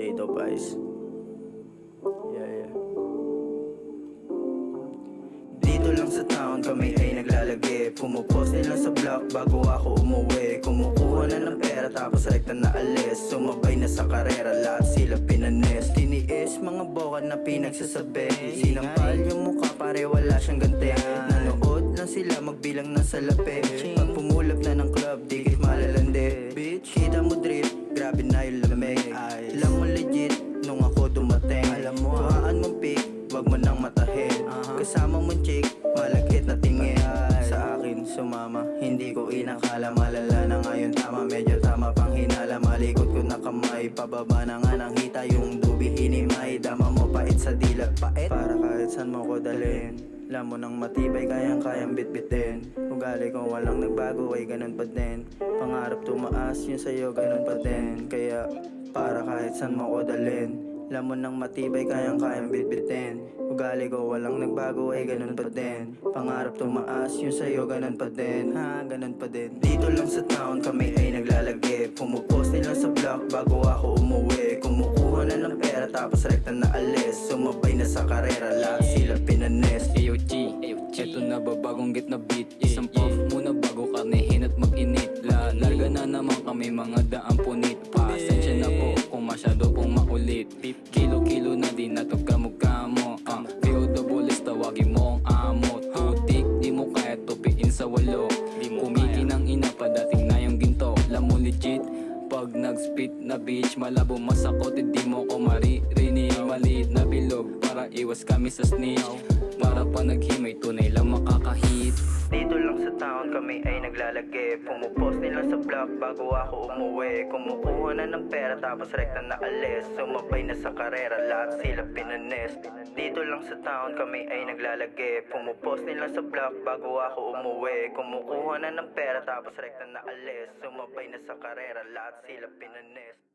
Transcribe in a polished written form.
J Topaz. Yeah. Dito lang sa town kami ay naglalagi. Pumuposte lang sa block bago ako umuwi. Kumukuha na ng pera tapos rekta na alis. Sumabay na sa karera, lahat sila pinanes. Tiniis mga boka na pinagsasabi. Sinampal yung mukha pare wala siyang ganti. Nanood lang sila magbilang ng salapi. Pag pumulap na ng club, digit malalandi. Bitch, kita mo drip, grabe na yung lamig. Alam mo legit, nung ako dumating. Tuhaan mong pick, wag mo nang matahin. Kasama mong chick, malagkit na tingin. Sa akin sumama, hindi ko inakala. Malala na ngayon tama, medyo tama pang hinala. Malikot ko na kamay, pababa na nga ng hita. Yung dubi hinimay, dama mo pait sa dilat. Pait, para kahit saan mo ko dalhin. Alam mo nang matibay, kayang-kayang bitbitin. Ugali ko walang nagbago ay ganun pa din. Pangarap tumaas, yun sa'yo ganun pa din. Kaya para kahit saan mo ko dalhin. Alam mo nang matibay, kayang-kayang bitbitin. Ugali ko walang nagbago ay ganun pa din. Pangarap tumaas, yun sa'yo ganun pa din. Ha, ganun pa din. Dito lang sa town kami ay naglalagi. Pumuposte lang sa block bago ako umuwi. Kumukuha na ng pera tapos rekta na alis. Sumabay na sa karera, lahat sila pinanes. Ayo G, eto na ba bagong git na beat? Isang puff muna bago karnehin at mag-init. Larga na naman kami mga daan punit. Pasensya na po kung masyado pong maulit. Kilo-kilo na din natog kamukamo. POWs tawagin mo ang amo. Tutik, di mo kaya tupiin sa walo. Kumiti ng ina padating na yung ginto. Alam mo legit, pag nag-spit na bitch, malabo masakot, hindi mo ko maririnig. Maliit na bilog para iwas kami sa snitch. Para pa naghimay, tunay lang makakahit. Dito lang sa town kami ay naglalagi. Pumupost nila sa block bago ako umuwi. Kumukuha na ng pera tapos rekta na alis. Sumabay na sa karera, lahat sila pinanes. Dito lang sa town kami ay naglalagi. Pumupost nila sa block bago ako umuwi. Kumukuha na ng pera tapos rekta na alis. Sumabay na sa karera, lahat sila pinanes.